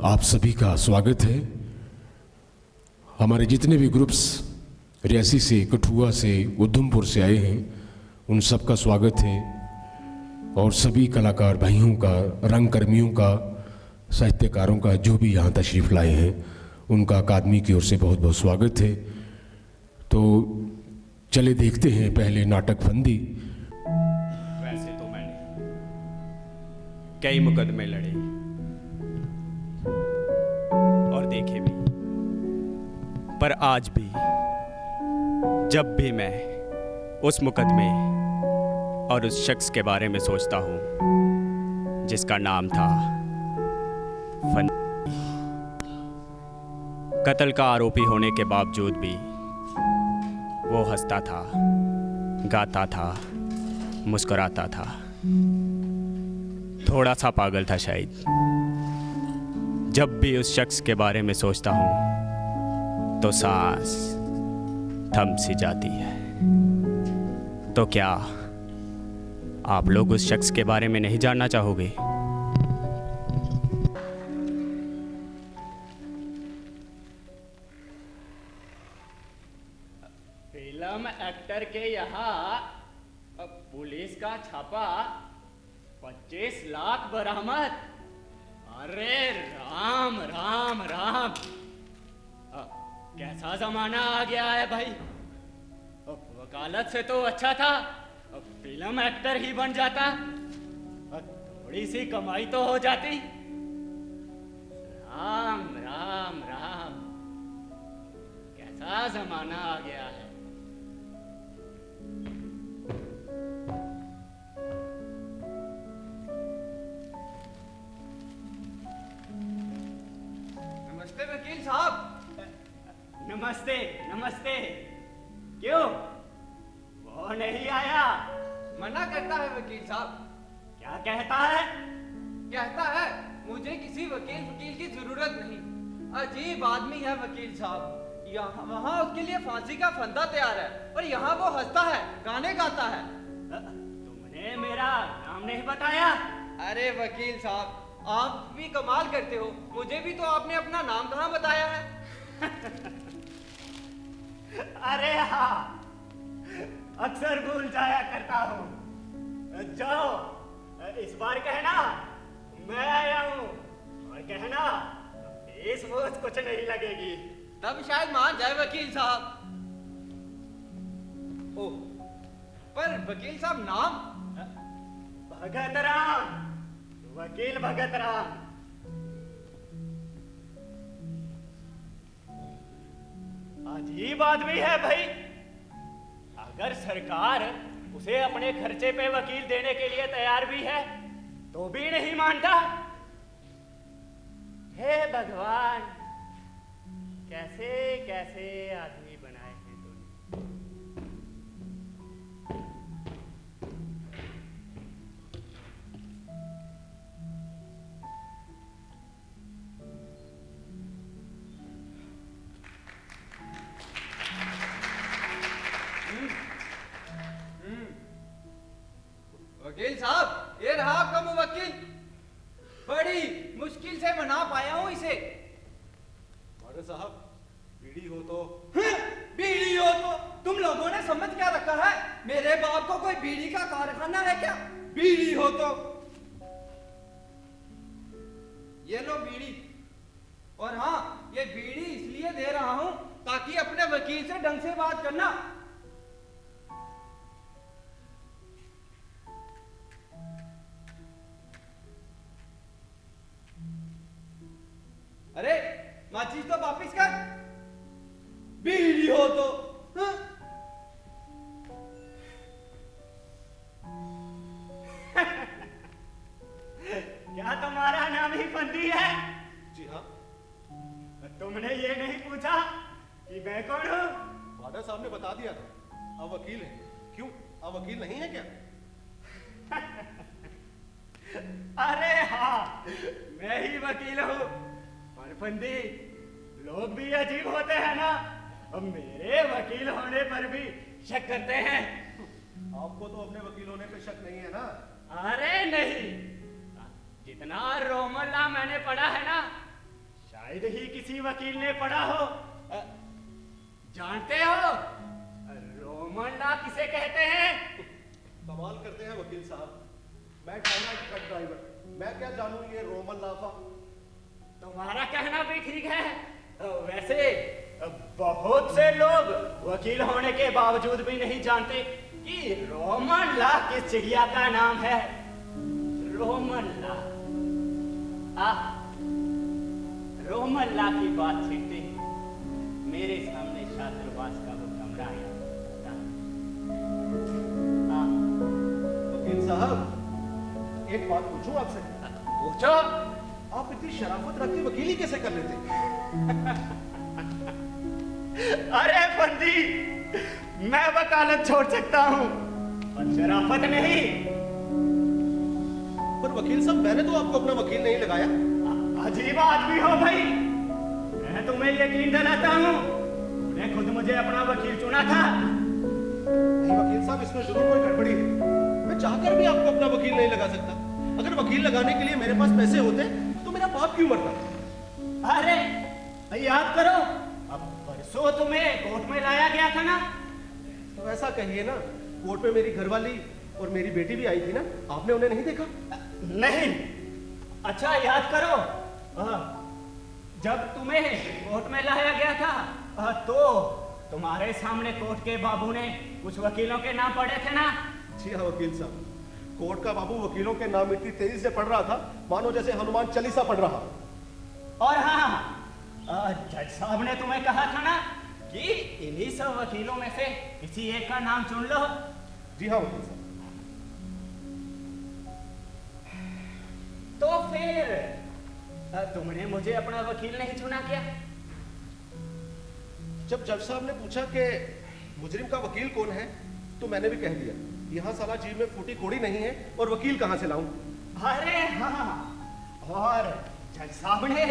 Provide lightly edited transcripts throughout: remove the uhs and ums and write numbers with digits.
आप सभी का स्वागत है। हमारे जितने भी ग्रुप्स रियासी से, कठुआ से, उधमपुर से आए हैं, उन सब का स्वागत है। और सभी कलाकार भाइयों का, रंगकर्मियों का, साहित्यकारों का जो भी यहाँ तशरीफ़ लाए हैं, उनका अकादमी की ओर से बहुत बहुत स्वागत है। तो चले देखते हैं पहले नाटक फंदी। वैसे तो मैंने कई मुकदमे लड़े और देखे भी, पर आज भी जब भी मैं उस मुकदमे और उस शख्स के बारे में सोचता हूं जिसका नाम था फंदी, कत्ल का आरोपी होने के बावजूद भी वो हंसता था, गाता था, मुस्कुराता था। थोड़ा सा पागल था शायद। जब भी उस शख्स के बारे में सोचता हूं तो सांस थम सी जाती है। तो क्या आप लोग उस शख्स के बारे में नहीं जानना चाहोगे? फिल्म एक्टर के यहाँ पुलिस का छापा, 25 लाख बरामद। अरे राम राम राम, कैसा जमाना आ गया है भाई। वकालत से तो अच्छा था फिल्म एक्टर ही बन जाता, थोड़ी सी कमाई तो हो जाती। राम राम राम, कैसा जमाना आ गया है। नमस्ते वकील साहब। नमस्ते नमस्ते। क्यों, वो नहीं आया? मना करता है वकील साहब। क्या कहता है? कहता है मुझे किसी वकील की जरूरत नहीं। अजीब आदमी है वकील साहब। यहाँ वहाँ उसके लिए फांसी का फंदा तैयार है और यहाँ वो हंसता है, गाने गाता है। तुमने मेरा नाम नहीं बताया? अरे वकील साहब, आप भी कमाल करते हो। मुझे भी तो आपने अपना नाम कहाँ बताया है। अरे हाँ, अक्सर भूल जाया करता हूँ। जाओ, इस बार कहना मैं आया हूँ, और कहना फीस बहुत कुछ नहीं लगेगी। तब शायद मान जाए वकील साहब। ओह, पर वकील साहब नाम? भगत राम, वकील भगत राम। अजीब आदमी है भाई। अगर सरकार उसे अपने खर्चे पे वकील देने के लिए तैयार भी है तो भी नहीं मानता। हे भगवान, कैसे कैसे आदमी बनाए हैं तूने। वकील साहब, ये रहा आपका मुवक्किल। बड़ी मुश्किल से मना पाया हूं इसे। अरे साहब, बीड़ी हो तो। बीड़ी हो तो? तुम लोगों ने समझ क्या रखा है? मेरे बाप को कोई बीड़ी का कारखाना है क्या? बीड़ी हो तो ये लो बीड़ी। और हाँ, ये बीड़ी इसलिए दे रहा हूं ताकि अपने वकील से ढंग से बात करना। अरे माचिस तो वापिस कर। बीड़ी हो तो। हाँ? क्या तुम्हारा नाम ही फंदी है? जी हाँ। तुमने ये नहीं पूछा कि मैं कौन हूँ? वाडा साहब ने बता दिया था, आप वकील हैं। क्यों, आप वकील नहीं है क्या? अरे हाँ, मैं ही वकील हूँ। और फंदी, लोग भी अजीब होते हैं ना, अब मेरे वकील होने पर भी शक करते हैं। आपको तो अपने वकील होने पे शक नहीं है ना? अरे नहीं, जितना रोमल्ला मैंने पढ़ा है ना, शायद ही किसी वकील ने पढ़ा हो। जानते हो रोमन लॉ किसे कहते हैं? कमाल करते हैं वकील साहब, मैं कहना ट्रक ड्राइवर, मैं क्या जानूं ये रोमन लॉ का। तुम्हारा कहना भी ठीक है। वैसे बहुत से लोग वकील होने के बावजूद भी नहीं जानते कि रोमन लॉ किस चिड़िया का नाम है। रोमन लॉ, रोमन लॉ की बात छीनते मेरे सामने छात्रावास का वो कमरा आया। वकील साहब, एक बात पूछूं आपसे? पूछो। आप इतनी शराफत रख के वकीली कैसे कर लेते? अरे बंदी, मैं वकालत छोड़ सकता हूँ पर शराफत नहीं। पर वकील साहब, मैंने तो आपको अपना वकील नहीं लगाया। अजीब आदमी हो भाई। मैं तुम्हें यकीन दिलाता हूँ तूने खुद मुझे अपना वकील चुना था। नहीं वकील साहब, इसमें जरूर कोई गड़बड़ी है। मैं चाहकर भी आपको अपना वकील नहीं लगा सकता। अगर वकील लगाने के लिए मेरे पास पैसे होते तो मेरा बाप क्यों मरता? अरे याद करो, अब परसों तुम्हें कोर्ट में लाया गया था ना। तो ऐसा कहिए ना, कोर्ट में मेरी घरवाली और मेरी बेटी भी आई थी ना, आपने उन्हें नहीं देखा? नहीं। अच्छा याद करो, जब तुम्हें कोर्ट में लाया गया था तो तुम्हारे सामने कोर्ट के बाबू ने कुछ वकीलों के नाम पढ़े थे ना। जी हाँ वकील साहब, कोर्ट का बाबू वकीलों के नाम इतनी तेजी से पढ़ रहा था मानो जैसे हनुमान चालीसा पढ़ रहा। और हाँ, जज साहब ने तुम्हें कहा था ना कि इन्हीं सब वकीलों में से किसी एक का नाम चुन लो। जी हाँ वकील साहब। तो फिर तुमने मुझे अपना वकील नहीं चुना क्या? जब जज साहब ने पूछा कि मुजरिम का वकील कौन है तो मैंने भी कह दिया, यहाँ साला जीव में फूटी कोड़ी नहीं है और वकील कहाँ से लाऊं? अरे हाँ, और जज साहब ने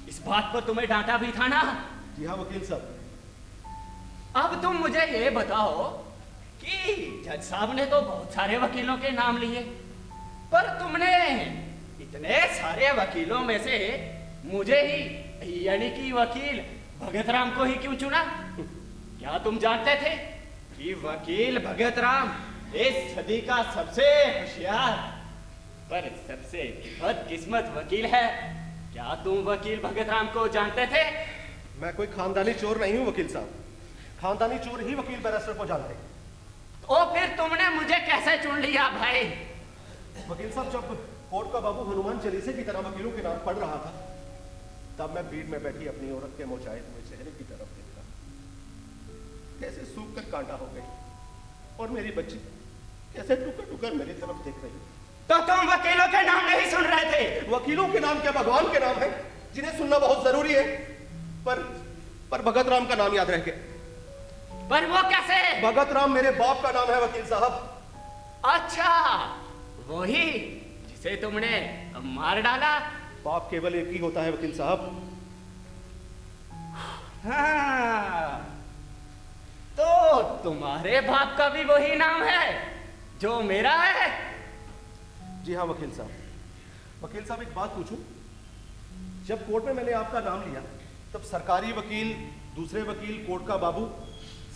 इस बात पर तुम्हें डांटा भी था ना। जी हाँ वकील साहब। अब तुम मुझे ये बताओ कि जज साहब ने तो बहुत सारे वकीलों के नाम लिए, पर तुमने इतने सारे वकीलों में से मुझे ही यानी कि वकील भगत राम को ही क्यों चुना? क्या तुम जानते थे कि वकील भगत राम इस सदी का सबसे होशियार पर सबसे बदकिस्मत वकील है? क्या तुम वकील भगत राम को जानते थे? मैं कोई खानदानी चोर नहीं हूँ वकील साहब, खानदानी चोर ही वकील बैरिस्टर को जानते। तो फिर तुमने मुझे कैसे चुन लिया भाई? वकील साहब, जब कोर्ट का बाबू हनुमान चालीसे की तरह वकीलों के नाम पढ़ रहा था तब मैं भीड़ में बैठी अपनी औरत के मोचाए हुए चेहरे की तरफ देखा, कैसे सूख कर कांटा हो गई और मेरी बच्ची कैसे टुकर टुकर मेरी तरफ देख रही। तो तुम वकीलों के नाम नहीं सुन रहे थे? वकीलों के नाम क्या भगवान के नाम है जिन्हें सुनना बहुत जरूरी है, पर भगत राम का नाम याद रह गया। पर वो कैसे? भगत राम मेरे बाप का नाम है वकील साहब। अच्छा, वही जिसे तुमने मार डाला? बाप केवल एक ही होता है वकील साहब। हाँ, तो तुम्हारे बाप का भी वही नाम है जो मेरा है? जी हाँ वकील साहब। वकील साहब, एक बात पूछूं? जब कोर्ट में मैंने आपका नाम लिया तब सरकारी वकील, दूसरे वकील, कोर्ट का बाबू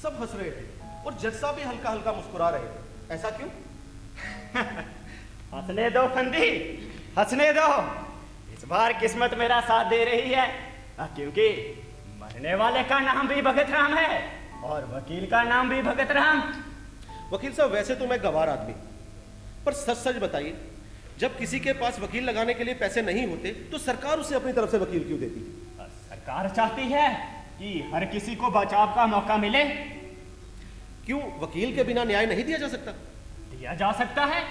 सब हंस रहे थे और जज साहब भी हल्का हल्का मुस्कुरा रहे थे। ऐसा क्यों? हंसने दो फंदी, हंसने दो। इस बार किस्मत मेरा साथ दे रही है, क्योंकि मरने वाले का नाम भी भगत राम है और वकील का नाम भी भगत राम। वकील साहब, वैसे तो मैं गवार आदमी, पर सच सच बताइए, जब किसी के पास वकील लगाने के लिए पैसे नहीं होते तो सरकार उसे अपनी तरफ से वकील क्यों देती? सरकार चाहती है कि हर किसी को बचाव का मौका मिले। क्यों वकील के बिना न्याय नहीं दिया जा सकता? दिया जा सकता है,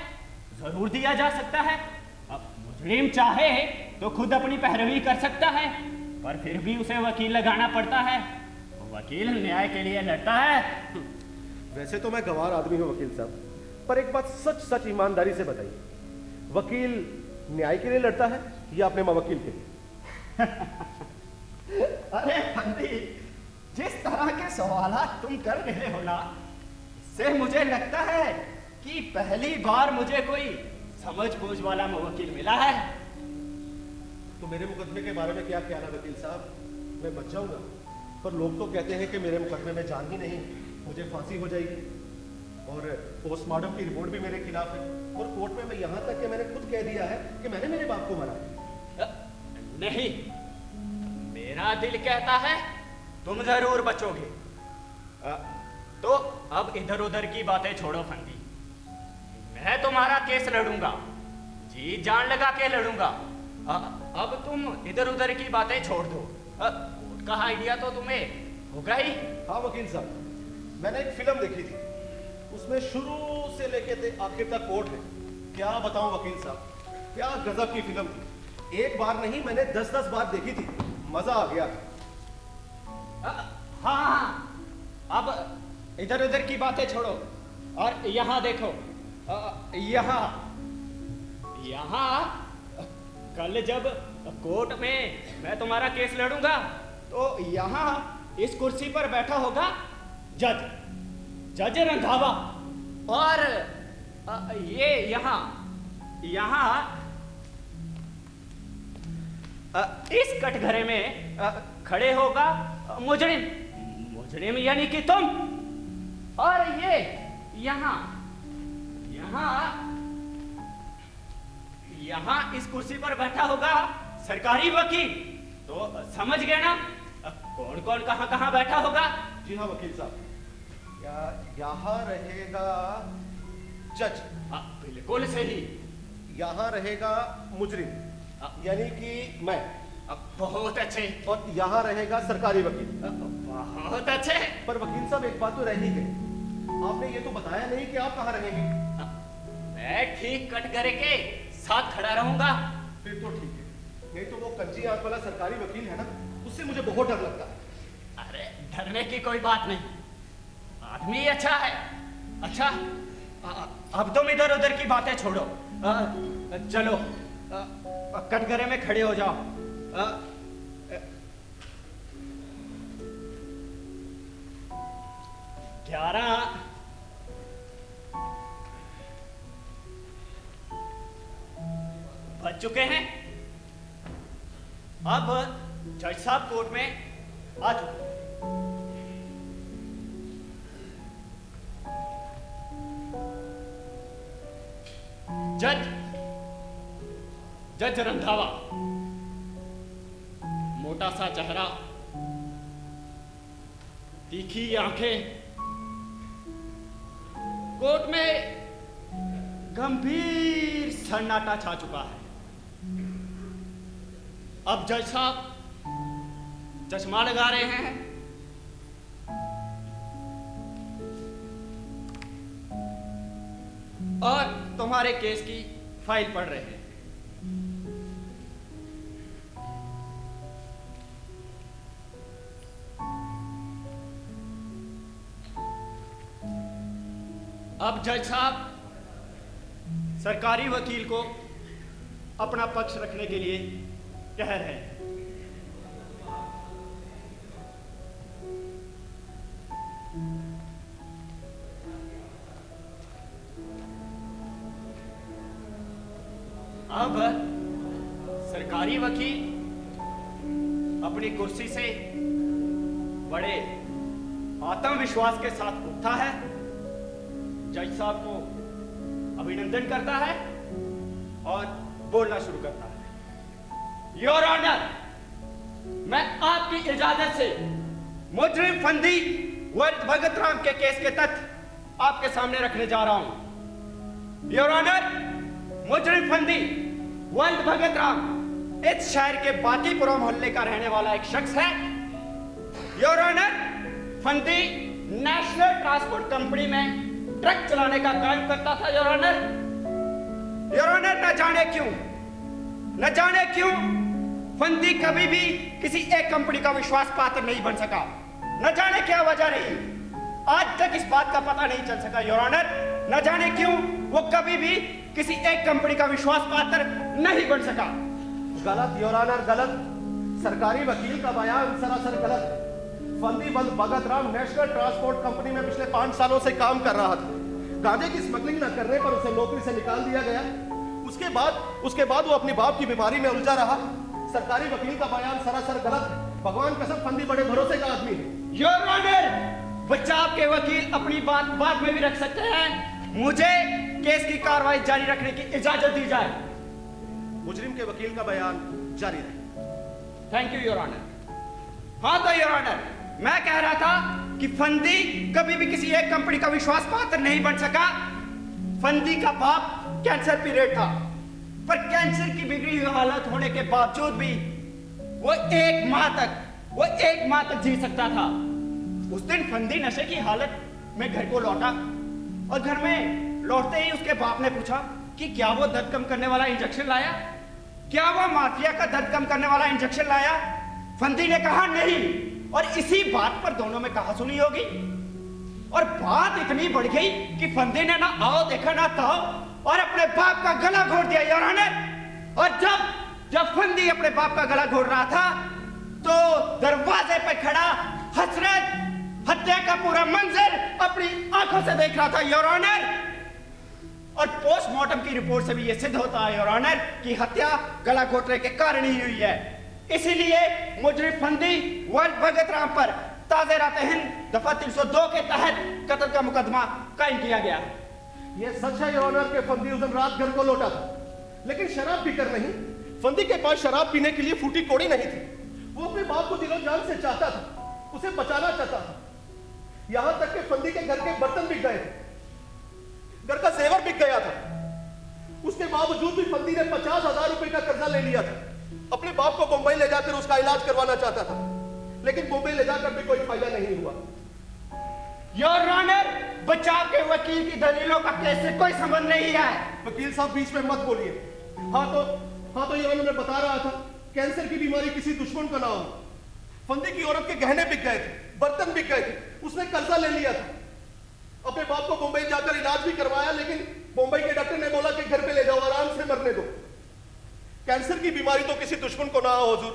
जरूर दिया जा सकता है। अब मुजरिम चाहे तो खुद अपनी पैरवी कर सकता है, पर फिर भी उसे वकील लगाना पड़ता है। वकील न्याय के लिए लड़ता है। वैसे तो मैं गवार आदमी हूँ वकील साहब, पर एक बात सच सच ईमानदारी से बताइए, वकील न्याय के लिए लड़ता है या अपने मवकील के लिए? अरे फंदी, जिस तरह के सवालात तुम कर रहे हो ना, इससे मुझे लगता है कि पहली बार मुझे कोई समझ बूझ वाला वकील मिला है। तो मेरे मुकदमे के बारे में क्या ख्याल है वकील साहब? मैं बच जाऊंगा, पर लोग तो कहते हैं कि मेरे मुकदमे में जान ही नहीं, मुझे फांसी हो जाएगी। और पोस्टमार्टम की रिपोर्ट भी मेरे खिलाफ है, और कोर्ट में मैं यहाँ तक कि मैंने खुद कह दिया है कि मैंने मेरे बाप को मारा। नहीं, मेरा दिल कहता है तुम जरूर बचोगे। तो अब इधर उधर की बातें छोड़ो फंदी, मैं तुम्हारा केस लड़ूंगा, जी जान लगा के लड़ूंगा। अब तुम इधर उधर की बातें छोड़ दो। कोर्ट का आइडिया तो तुम्हें होगा ही। हाँ वकील साहब, मैंने एक फिल्म देखी थी, उसमें शुरू से लेके आखिर तक कोर्ट है। क्या बताऊं वकील साहब, क्या गजब की फिल्म थी। एक बार नहीं, मैंने 10-10 बार देखी थी, मजा आ गया। हाँ, अब इधर उधर की बातें छोड़ो और यहाँ देखो। यहाँ कल जब कोर्ट में मैं तुम्हारा केस लड़ूंगा तो यहाँ इस कुर्सी पर बैठा होगा जज रंधावा, और ये यहाँ इस कटघरे में खड़े होगा मुजरिम यानी कि तुम, और ये यहाँ इस कुर्सी पर बैठा होगा सरकारी वकील। तो समझ गए ना कौन कौन कहाँ बैठा होगा? जी हाँ वकील साहब, यहाँ रहेगा जज। बिल्कुल सही। यहाँ रहेगा मुजरिम यानी कि मैं। बहुत अच्छे। और यहाँ रहेगा सरकारी वकील। बहुत अच्छे। पर वकील साहब एक बात तो रह ही गई, आपने ये तो बताया नहीं कि आप कहाँ रहेंगे। मैं ठीक कटघरे के साथ खड़ा रहूंगा। फिर तो ठीक है, नहीं तो वो कंजी आंख वाला सरकारी वकील है ना, उससे मुझे बहुत डर लगता है। अरे डरने की कोई बात नहीं, आदमी अच्छा है। अच्छा, अब तुम इधर उधर की बातें छोड़ो, चलो कटघरे में खड़े हो जाओ। 11 बज चुके हैं। अब जज साहब कोर्ट में आ चुके। जज रंधावा, मोटा सा चेहरा, तीखी आंखें, कोर्ट में गंभीर सन्नाटा छा चुका है। अब जज साहब चश्मा लगा रहे हैं, और तुम्हारे केस की फाइल पढ़ रहे हैं। अब जज साहब सरकारी वकील को अपना पक्ष रखने के लिए कह रहे हैं। अब सरकारी वकील अपनी कुर्सी से बड़े आत्मविश्वास के साथ उठता है, जज साहब को अभिनंदन करता है और बोलना शुरू करता है। योर ऑनर, मैं आपकी इजाजत से मुजरिम फंदी वर्ल्ड भगत राम के केस के तथ्य आपके सामने रखने जा रहा हूं। योर ऑनर, मुजरिम फंदी वर्ल्ड भगत राम इस शहर के बाकीपुरा मोहल्ले का रहने वाला एक शख्स है। योर ऑनर, फंदी नेशनल ट्रांसपोर्ट कंपनी में ट्रक चलाने का काम करता था। योर ऑनर, न जाने क्यों फंदी कभी भी किसी एक कंपनी का विश्वास पात्र नहीं बन सका। न जाने क्या वजह रही, आज तक इस बात का पता नहीं चल सका। योर ऑनर, न जाने क्यों वो कभी भी किसी एक कंपनी का विश्वास पात्र नहीं बन सका। गलत योर ऑनर, गलत। सरकारी वकील का बयान सरासर गलत है। फंदी Bhagat Ram national transport company में पिछले 5 सालों से काम कर रहा था। गांजे की स्मगलिंग न करने पर उसे नौकरी से निकाल दिया गया। उसके बाद वो अपनी बाप की बीमारी में उलझा रहा। सरकारी वकील का बयान सरासर गलत है। भगवान कसम फंदी बड़े भरोसे का आदमी है। योर ऑनर, बचाव के वकील अपनी बात बाद में भी रख सकते हैं। मुझे केस की कार्रवाई जारी रखने की इजाजत दी जाए। मुजरिम के वकील का बयान जारी रहे। Thank you your honour. हाँ तो योर ऑनर, मैं कह रहा था कि फंदी कभी भी किसी एक कंपनी का विश्वास पात्र नहीं बन सका। फंदी का बाप कैंसर पीरियड था, पर कैंसर की बिगड़ी हुई हालत होने के बावजूद भी वो एक माह तक जी सकता था। उस दिन फंदी नशे की हालत में घर को लौटा और घर में लौटते ही उसके बाप ने पूछा कि क्या वो दर्द कम करने वाला इंजेक्शन लाया, क्या वो माफिया का दर्द कम करने वाला इंजेक्शन लाया। फंदी ने कहा नहीं, और इसी बात पर दोनों में कहा सुनी होगी। और बात इतनी बढ़ गई कि फंदी ने ना आओ देखा ना ताओ और अपने बाप का गला घोट दिया योर ऑनर। और जब फंदी अपने बाप का गला घोट रहा था तो दरवाजे पर खड़ा हसरत हत्या का पूरा मंजर अपनी आंखों से देख रहा था योर ऑनर। और पोस्टमार्टम की रिपोर्ट से भी यह सिद्ध होता है योर ऑनर कि हत्या गला घोटने के कारण ही हुई है। इसीलिए मुजरिम फंदी वर्ल्ड भगत राम पर ताज़े रात-ए-हिंद दफा 302 के तहत कत्ल का मुकदमा कायम किया गया। यह सच है योर ऑनर के फंदी उस दिन रात घर को लौटा था, लेकिन शराब पीकर नहीं। फंदी के पास शराब पीने के लिए फूटी कौड़ी नहीं थी। वो अपने बाप को दिलो जान से चाहता था, उसे बचाना चाहता था। यहां तक कि फंदी के घर के बर्तन बिक गए थे, घर का जेवर बिक गया था। उसके बावजूद भी फंदी ने 50,000 रुपए का कर्जा ले लिया था। अपने बाप को मुंबई ले जाकर उसका इलाज करवाना चाहता था, लेकिन मुंबई ले जाकर भी कोई फायदा नहीं हुआ। योर ऑनर, बचाव के वकील की दलीलों का केस से कोई संबंध नहीं है। वकील साहब बीच में मत बोलिए। हाँ तो योर ऑनर, मैं बता रहा था कैंसर की बीमारी किसी दुश्मन को ना हो। फंदी की औरत के गहने बिक गए थे, बर्तन बिक गए थे, उसने कर्जा ले लिया था। अपने बाप को मुंबई जाकर इलाज भी करवाया, लेकिन मुंबई के डॉक्टर ने बोला कि घर पे ले जाओ, आराम से मरने दो। कैंसर की बीमारी तो किसी दुश्मन को ना हो हुजूर।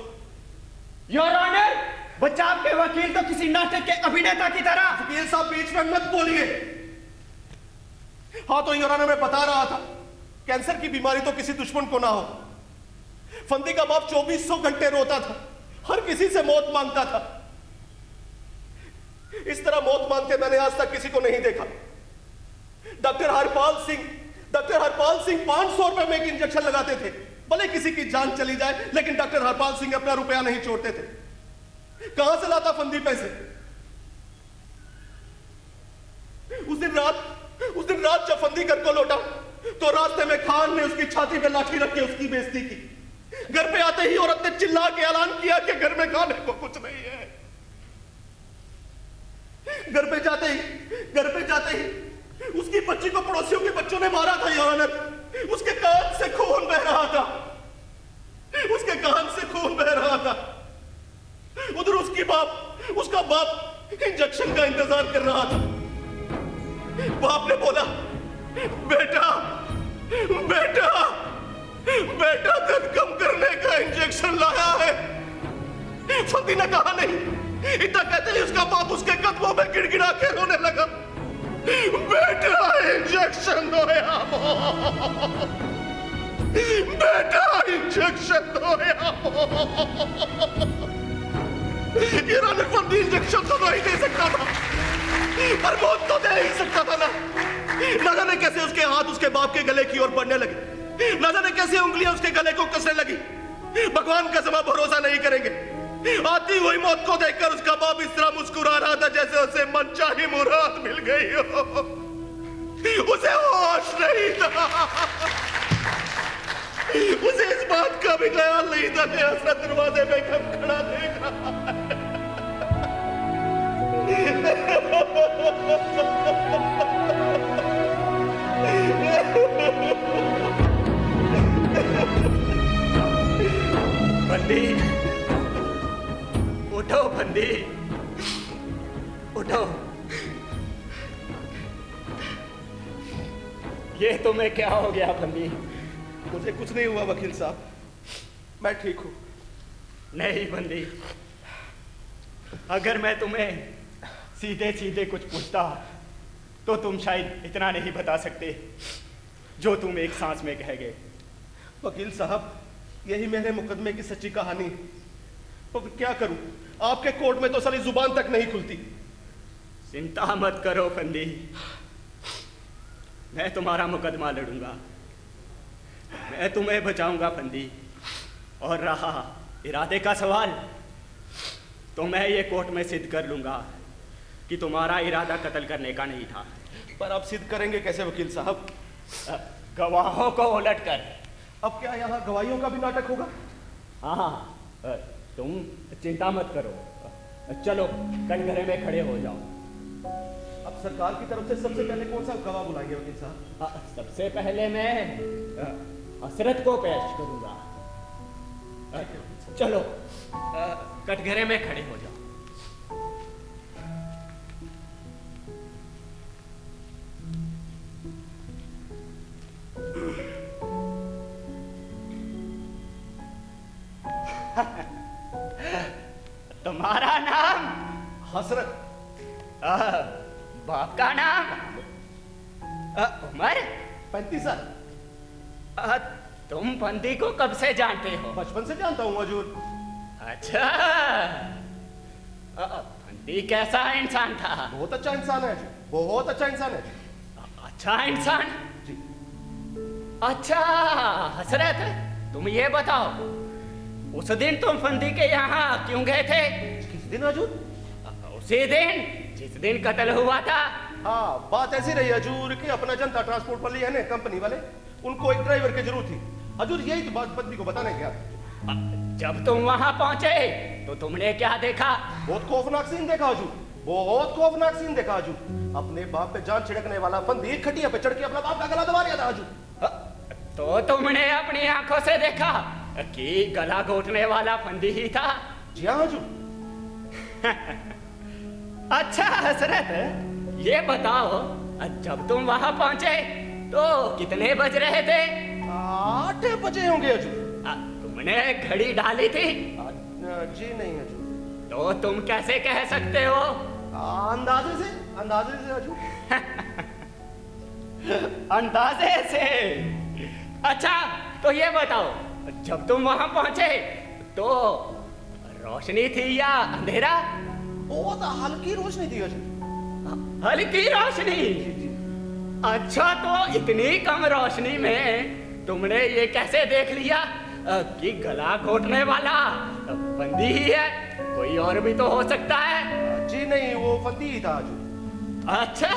योर ऑनर, बचाव के वकील तो किसी नाटक के अभिनेता की तरह। वकील साहब बीच में मत बोलिए। हाँ तो योर ऑनर, मैं बता रहा था कैंसर की बीमारी तो किसी दुश्मन को ना हो। फंदी का बाप 2400 घंटे रोता था, हर किसी से मौत मांगता था। इस तरह मौत मांगते मैंने आज तक किसी को नहीं देखा। डॉक्टर हरपाल सिंह 500 रुपए में एक इंजेक्शन लगाते थे, भले किसी की जान चली जाए, लेकिन डॉक्टर हरपाल सिंह अपना रुपया नहीं छोड़ते थे। कहां से लाता फंदी पैसे? उस दिन रात जब फंदी घर को लौटा तो रास्ते में खान ने उसकी छाती पे लाठी रख के उसकी बेइज्जती की। घर पे आते ही औरत ने चिल्ला के ऐलान किया कि घर में खाने को कुछ नहीं है। घर पे जाते ही उसकी बच्ची को पड़ोसियों के बच्चों ने मारा था योर ऑनर। उसके कान से खून बह रहा था। उधर उसका बाप इंजेक्शन का इंतजार कर रहा था। बाप ने बोला, बेटा दर्द कम करने का इंजेक्शन लाया है। फंदी ने कहा नहीं। इतना कहते ही उसका बाप उसके कदमों में गिड़गिड़ा के रोने लगा। बेटा इंजेक्शन दो फंदी इंजेक्शन तो नहीं दे सकता था, पर मौत तो दे ही सकता था ना। न जाने कैसे उसके हाथ उसके बाप के गले की ओर बढ़ने लगे, न जाने कैसे उंगलियां उसके गले को कसने लगी। भगवान का समा भरोसा नहीं करेंगे। आती हुई मौत को देखकर उसका बाप इस तरह मुस्कुरा रहा था जैसे उसे मनचाही मुराद मिल गई हो। उसे होश नहीं था, उसे इस बात का भी ख्याल नहीं था कि हसरत दरवाजे पे कब खड़ा देख रहा बंदी, उठो बंदी, उठो। ये तुम्हें क्या हो गया बंदी? मुझे कुछ नहीं हुआ वकील साहब, मैं ठीक हूं। नहीं बंदी, अगर मैं तुम्हें सीधे सीधे कुछ पूछता तो तुम शायद इतना नहीं बता सकते जो तुम एक सांस में कह गए। वकील साहब, यही मेरे मुकदमे की सच्ची कहानी है। पर क्या करूं, आपके कोर्ट में तो सारी जुबान तक नहीं खुलती। चिंता मत करो फंदी, मैं तुम्हारा मुकदमा लड़ूंगा, मैं तुम्हें बचाऊंगा फंदी। और रहा इरादे का सवाल, तो मैं ये कोर्ट में सिद्ध कर लूंगा कि तुम्हारा इरादा कत्ल करने का नहीं था। पर आप सिद्ध करेंगे कैसे वकील साहब? गवाहों को उलट कर। अब क्या यहाँ गवाहियों का भी नाटक होगा? हाँ, तुम चिंता मत करो, चलो कटघरे में खड़े हो जाओ। अब सरकार की तरफ से सबसे पहले कौन सा गवाह बुलाएंगे वकील साहब? सबसे पहले मैं हसरत को पेश करूंगा। चलो कटघरे में खड़े हो जाओ। तुम्हारा नाम? हसरत। बाप का नाम? उम्र? 35 साल। तुम फंदी को कब से जानते हो? बचपन से जानता हूँ हजूर। अच्छा, फंदी कैसा इंसान था? बहुत अच्छा इंसान है जी, बहुत अच्छा इंसान है जी। अच्छा इंसान जी। अच्छा हसरत, तुम ये बताओ, उस दिन तुम फंदी के यहाँ क्यों गए थे? किस दिन हजूर? उसी दिन जिस दिन कत्ल हुआ था। हाँ, बात ऐसी रही हजूर कि अपना जनता ट्रांसपोर्ट वाली है ना कंपनी वाले, उनको एक ड्राइवर की जरूरत थी हजूर। यही तो बात बंदी को बताने गया। जब तुम वहां पहुंचे तो तुमने क्या देखा? बहुत खौफनाक सीन देखा हजूर, बहुत खौफनाक सीन देखा हजूर। अपने बाप पे जान छिड़कने वाला फंदी खटिया पे चढ़ के अपना बाप का गला दबा रहा था हजूर। तो तुमने अपनी आंखों से देखा कि गला घोटने वाला फंदी ही था? जी हाँ हजूर। अच्छा हसरत, ये बताओ, जब तुम वहां पहुंचे तो कितने बज रहे थे? 8 बजे होंगे हजूर। तुमने घड़ी डाली थी? जी नहीं हजूर। तो तुम कैसे कह सकते हो? अंदाजे से हजूर। अंदाजे से? अच्छा तो ये बताओ, जब तुम वहां पहुंचे तो रोशनी थी या अंधेरा? बहुत हल्की रोशनी थी हजूर। हल्की रोशनी? अच्छा, तो इतनी कम रोशनी में तुमने ये कैसे देख लिया कि गला घोटने वाला फंदी ही है? कोई और भी तो हो सकता है। जी नहीं, वो फंदी ही था हजूर। अच्छा,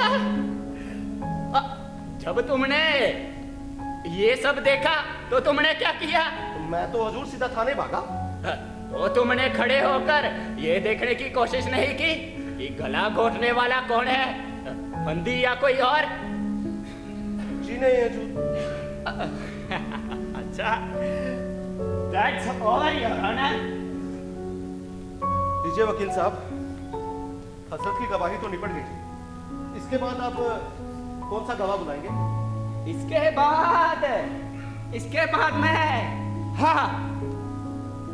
जब तुमने ये सब देखा तो तुमने क्या किया? मैं तो हजूर सीधा थाने भागा। तो तुमने खड़े होकर ये देखने की कोशिश नहीं की कि गला घोटने वाला कौन है, फंदी या कोई और? जी नहीं हजूर। अच्छा, that's all your honor। लीजिए वकील साहब, हसरत की गवाही तो निपट गई। इसके बाद आप कौन सा गवाह बुलाएंगे? इसके बाद मैं, हाँ,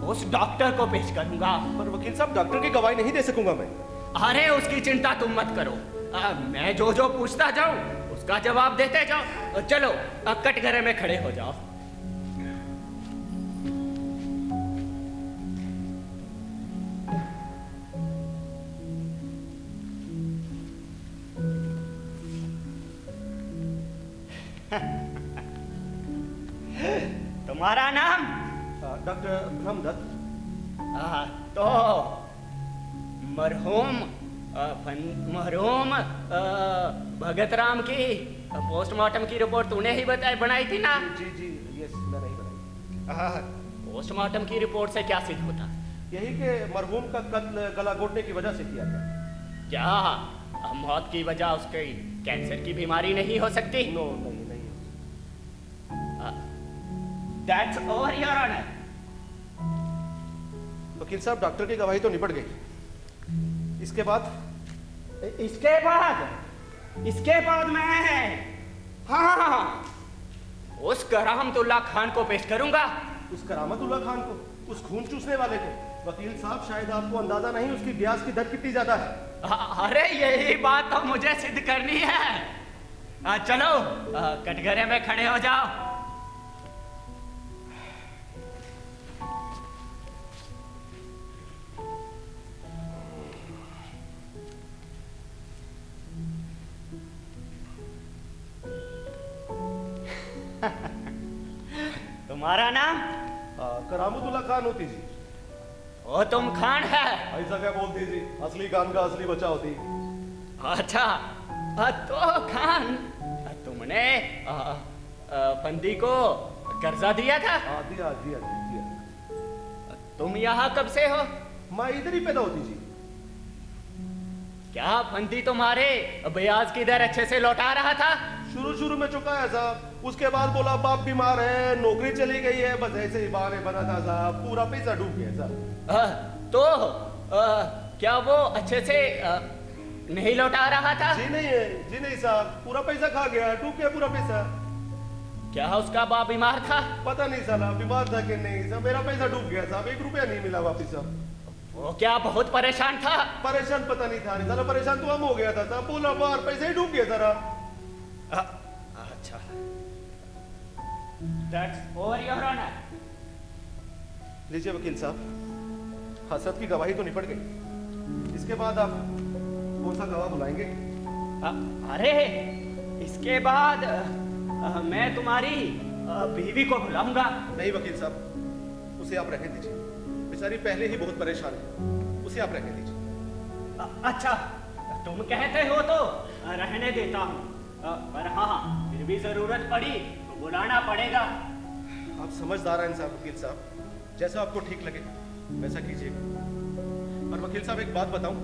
उस डॉक्टर को पेश करूंगा। पर वकील साहब, डॉक्टर की गवाही नहीं दे सकूंगा मैं। अरे उसकी चिंता तुम मत करो, मैं जो जो पूछता जाऊं उसका जवाब देते जाओ। चलो कटघरे में खड़े हो जाओ। तुम्हारा नाम? डॉक्टर ब्रह्मदत्त। तो मरहूम भगत राम की पोस्टमार्टम की रिपोर्ट तूने ही बनाई थी ना? जी जी, यस, मैंने ही बनाई। पोस्टमार्टम की रिपोर्ट से क्या सिद्ध होता? यही कि मरहूम का कत्ल गला घोटने की वजह से किया गया। क्या मौत की वजह उसके कैंसर की बीमारी नहीं हो सकती? नो, नहीं। That's all your honor। वकील साहब, डॉक्टर की गवाही तो निपट गई। इसके बाद मैं, हाँ, उस करामतुल्ला खान को पेश करूंगा। उस करामतुल्ला खान को, उस खून चूसने वाले को? वकील साहब, शायद आपको अंदाजा नहीं उसकी ब्याज की दर कितनी ज्यादा है। अरे यही बात तो मुझे सिद्ध करनी है। चलो कटघरे में खड़े हो जाओ। तुम्हारा नाम? करामुतुल्ला खान होती जी। ओ तुम खान है? ऐसा क्या बोलती जी, असली खान का असली बच्चा होती। अच्छा तो खान, तुमने बंदी को कर्जा दिया था? दिया दिया दिया। तुम यहाँ कब से हो? मैं इधर ही पैदा होती जी। क्या बंदी तुम्हारे ब्याज की दर अच्छे से लौटा रहा था? शुरू में चुकाया साहब, उसके बाद बोला बाप बीमार है, नौकरी चली गई है, बस ऐसे ही बहाने बना था साहब, पूरा पैसा डूब गया साहब। तो क्या वो अच्छे से नहीं लौटा रहा था? जी नहीं साहब, पूरा पैसा खा गया, डूब गया पूरा पैसा। क्या उसका बाप बीमार था? पता नहीं साला बीमार था कि नहीं साहब, मेरा पैसा डूब गया साहब, 1 रुपया नहीं मिला वापिस साहब। वो क्या बहुत परेशान था? परेशान पता नहीं था, साला परेशान तो हम हो गया था साहब, बोला बाहर पैसा ही डूब गया सारा। अच्छा, That's all your honor. लीजिए वकील साहब, हसरत की गवाही तो निपट गई, इसके बाद आप कौन सा गवाह बुलाएंगे? अरे इसके बाद मैं तुम्हारी बीवी को बुलाऊंगा। नहीं वकील साहब, उसे आप रहने दीजिए, बेचारी पहले ही बहुत परेशान है, उसे आप रहने दीजिए। अच्छा तुम कहते हो तो रहने देता हूँ, पर हाँ फिर भी जरूरत पड़ी तो बुलाना पड़ेगा। आप समझदार हैं साहब वकील साहब, जैसा आपको ठीक लगे वैसा कीजिएगा। पर वकील साहब एक बात बताऊं,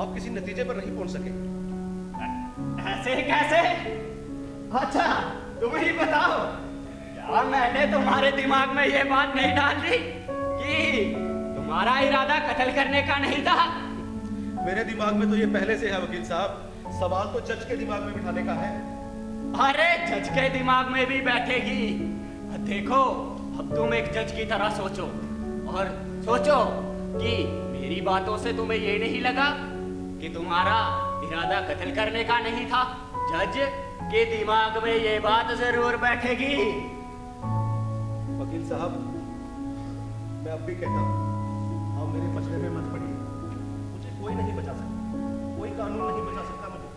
आप किसी नतीजे पर नहीं पहुंच सके। ऐसे कैसे? अच्छा तुम ही बताओ, क्या मैंने तुम्हारे दिमाग में ये बात नहीं डाल दी कि तुम्हारा इरादा कत्ल करने का नहीं था? मेरे दिमाग में तो ये पहले से है वकील साहब, सवाल तो जज के दिमाग में बिठाने का है। अरे जज के दिमाग में भी बैठेगी। देखो अब तुम एक जज की तरह सोचो और सोचो कि मेरी बातों से तुम्हें ये नहीं लगा कि तुम्हारा इरादा कत्ल करने का नहीं था। जज के दिमाग में ये बात जरूर बैठेगी। वकील साहब मैं अब भी कहता हूँ, आप मेरे मसले में मत पड़िए, मुझे कोई नहीं बचा सकता, कोई कानून नहीं बचा सकता मुझे।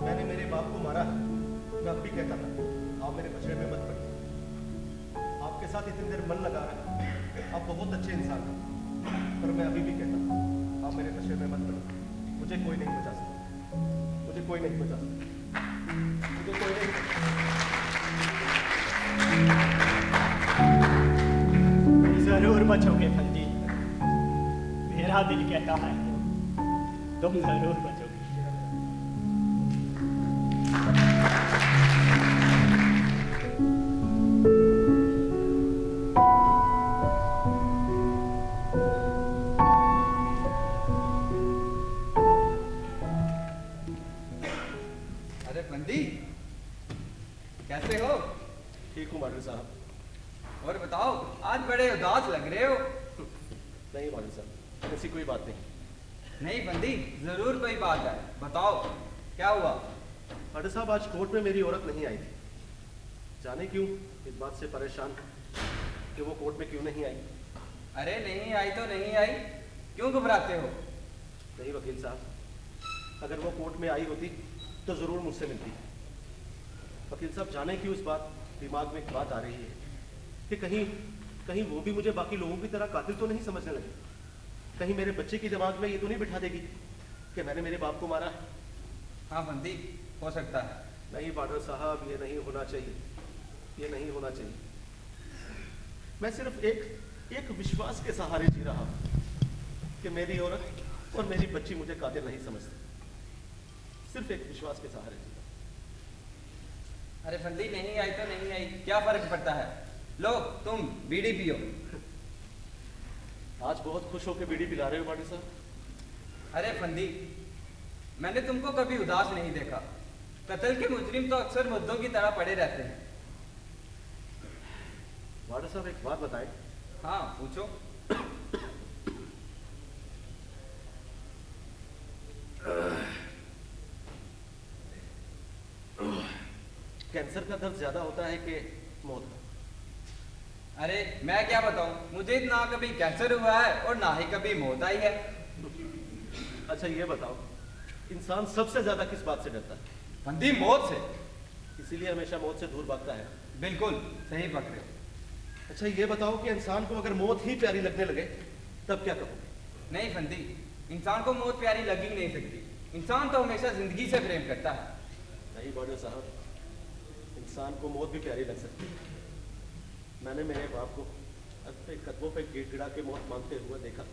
मैंने मेरे बाप को मारा है, मैं अब भी कहता था, आप मेरे मसले में मत पड़िए। आपके साथ इतनी देर मन लगा रहा है, आप बहुत अच्छे इंसान हैं, पर मैं अभी भी कहता हूँ, आप मेरे मसले में मत पड़िए, मुझे कोई नहीं बचा सकता, मुझे कोई नहीं बचा सकता, मुझे कोई नहीं। जरूर बचोगे फंदी, मेरा दिल कहता है तुम जरूर बचोगे। अरे बंदी कैसे हो? ठीक हूँ माडल साहब। और बताओ, आज बड़े उदास लग रहे हो। नहीं माडल साहब, ऐसी कोई बात नहीं। नहीं बंदी, जरूर कोई बात है, बताओ क्या हुआ? माडल साहब आज कोर्ट में मेरी औरत नहीं आई थी, जाने क्यों इस बात से परेशान कि वो कोर्ट में क्यों नहीं आई। अरे नहीं आई तो नहीं आई, क्यों घबराते हो? नहीं वकील साहब, अगर वो कोर्ट में आई होती तो जरूर मुझसे मिलती। वकील साहब जाने क्यों इस बात दिमाग में एक बात आ रही है कि कहीं वो भी मुझे बाकी लोगों की तरह कातिल तो नहीं समझने लगे, कहीं मेरे बच्चे की दिमाग में ये तो नहीं बिठा देगी कि मैंने मेरे बाप को मारा है। हाँ बंदी, हो सकता है। नहीं बाडर साहब, ये नहीं होना चाहिए, ये नहीं होना चाहिए। मैं सिर्फ एक विश्वास के सहारे जी रहा हूं कि मेरी औरत और मेरी बच्ची मुझे कातिल नहीं समझती, सिर्फ एक विश्वास के सहारे जी। अरे फंदी नहीं आई तो नहीं आई, क्या फर्क पड़ता है? लो तुम बीड़ी पियो। आज बहुत खुश होकर बीड़ी पिला रहे हो बाडर साहब। अरे फंदी, मैंने तुमको कभी उदास नहीं देखा। कत्ल के मुजरिम तो अक्सर मुद्दों की तरह पड़े रहते हैं। बाडर साहब एक बात बताएं। हाँ पूछो। कैंसर का दर्द ज्यादा होता है कि मौत का? अरे मैं क्या बताऊं, मुझे ना कभी कैंसर हुआ है और ना ही कभी मौत आई है। अच्छा ये बताओ, इंसान सबसे ज्यादा किस बात से डरता है? फंदी मौत से। इसीलिए हमेशा मौत से दूर भागता है। बिल्कुल सही पकड़ रहे हो। अच्छा ये बताओ कि इंसान को अगर मौत ही प्यारी लगने लगे तब क्या करोगे? नहीं फंदी, इंसान को मौत प्यारी लग ही नहीं सकती। इंसान तो हमेशा जिंदगी से प्रेम करता है। नहीं बॉर्डर साहब, इंसान को मौत भी प्यारी लग सकती है। मैंने मेरे बाप को अपने कदमों पे गिड़गिड़ा के मौत मांगते हुए देखा।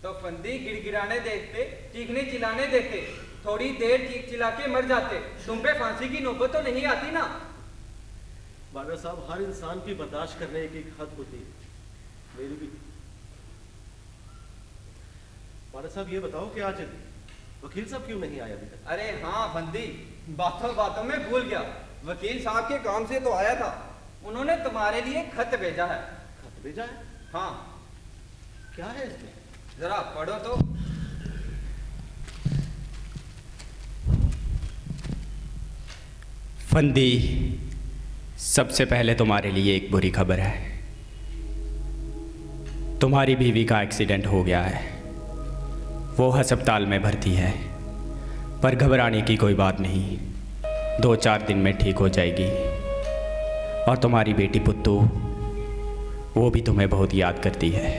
तो फंदी गिड़गिड़ाने देखते, चीखने चिल्लाने देखते, थोड़ी देर चीख चिल्ला के मर जाते, तुम पे फांसी की नौबत तो नहीं आती ना। बॉर्डर साहब, हर इंसान की बर्दाश्त करने की एक हद होती है, मेरी भी। बॉर्डर साहब ये बताओ कि आज वकील साहब क्यों नहीं आए अभी तक? अरे हाँ फंदी, बातों बातों में भूल गया। वकील साहब के काम से तो आया था, उन्होंने तुम्हारे लिए खत भेजा है। खत भेजा है? हाँ। क्या है इसमें? जरा पढ़ो तो। फंदी, सबसे पहले तुम्हारे लिए एक बुरी खबर है। तुम्हारी बीवी का एक्सीडेंट हो गया है। वो अस्पताल में भर्ती है, पर घबराने की कोई बात नहीं, 2-4 दिन में ठीक हो जाएगी। और तुम्हारी बेटी पुत्तू, वो भी तुम्हें बहुत याद करती है।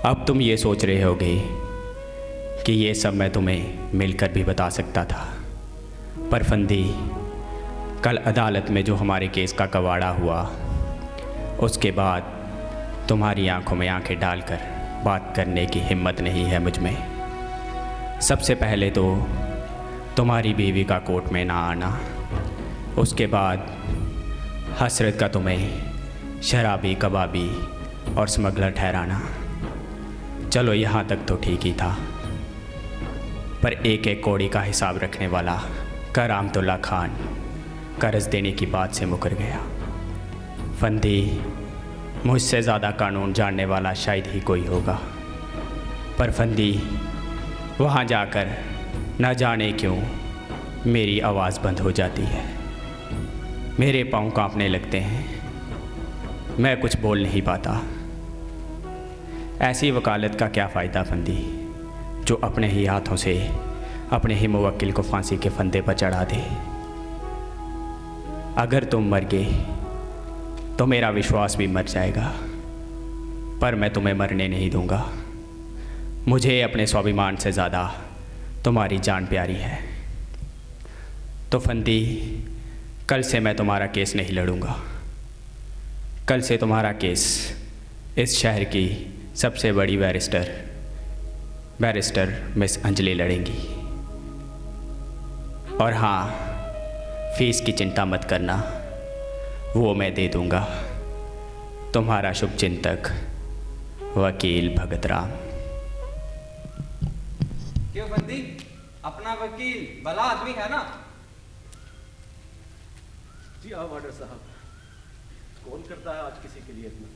अब तुम ये सोच रहे होगे कि ये सब मैं तुम्हें मिलकर भी बता सकता था, पर फंदी, कल अदालत में जो हमारे केस का कवाड़ा हुआ, उसके बाद तुम्हारी आंखों में आंखें डालकर बात करने की हिम्मत नहीं है मुझ में। सबसे पहले तो तुम्हारी बीवी का कोर्ट में ना आना, उसके बाद हसरत का तुम्हें शराबी, कबाबी और स्मगलर ठहराना। चलो यहाँ तक तो ठीक ही था, पर एक एक कौड़ी का हिसाब रखने वाला करामतुल्ला खान कर्ज देने की बात से मुकर गया। फंदी, मुझसे ज़्यादा कानून जानने वाला शायद ही कोई होगा, पर फंदी, वहाँ जाकर न जाने क्यों मेरी आवाज़ बंद हो जाती है, मेरे पाँव कांपने लगते हैं, मैं कुछ बोल नहीं पाता। ऐसी वकालत का क्या फ़ायदा फंदी, जो अपने ही हाथों से अपने ही मुवक्किल को फांसी के फंदे पर चढ़ा दे। अगर तुम मर गए तो मेरा विश्वास भी मर जाएगा, पर मैं तुम्हें मरने नहीं दूंगा। मुझे अपने स्वाभिमान से ज़्यादा तुम्हारी जान प्यारी है। तो फंदी, कल से मैं तुम्हारा केस नहीं लड़ूंगा। कल से तुम्हारा केस इस शहर की सबसे बड़ी बैरिस्टर मिस अंजलि लड़ेंगी। और हाँ, फीस की चिंता मत करना, वो मैं दे दूंगा। तुम्हारा शुभचिंतक वकील भगत राम। क्यों बंदी, अपना वकील भला आदमी है ना? जी हाँ वार्डर साहब, कौन करता है आज किसी के लिए इतना?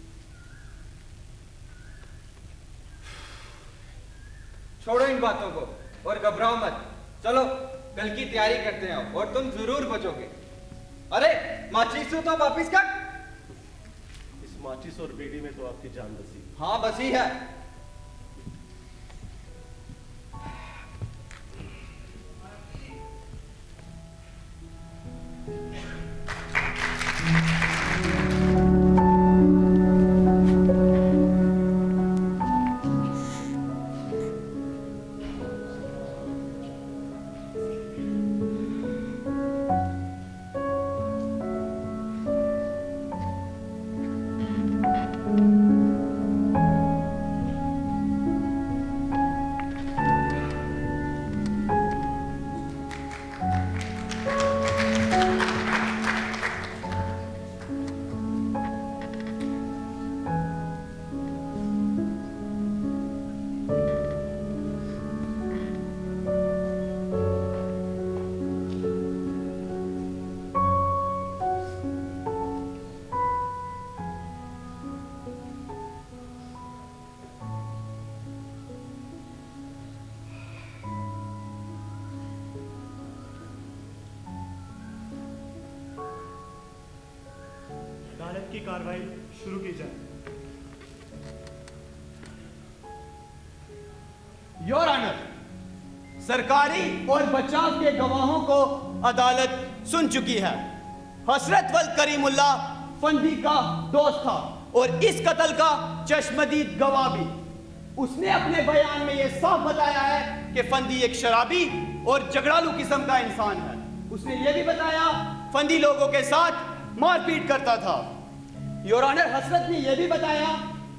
छोड़ो इन बातों को और घबराओ मत। चलो कल की तैयारी करते हैं और तुम जरूर बचोगे। अरे माचिस तो वापिस कर। इस माचिस और बीड़ी में तो आपकी जान बसी। हाँ बसी है। अदालत की कार्रवाई शुरू की जाए। योर ऑनर, सरकारी और बचाव के गवाहों को अदालत सुन चुकी है। हसरत वल करीमुल्ला फंदी का दोस्त था और इस कत्ल का चश्मदीद गवाह भी। उसने अपने बयान में यह साफ बताया है कि फंदी एक शराबी और झगड़ालू किस्म का इंसान है। उसने यह भी बताया फंदी लोगों के साथ मारपीट करता था। योर ऑनर, हसरत ने यह भी बताया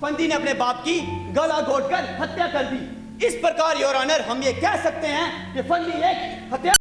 फंदी ने अपने बाप की गला घोटकर हत्या कर दी। इस प्रकार योर ऑनर हम ये कह सकते हैं कि फंदी एक हत्या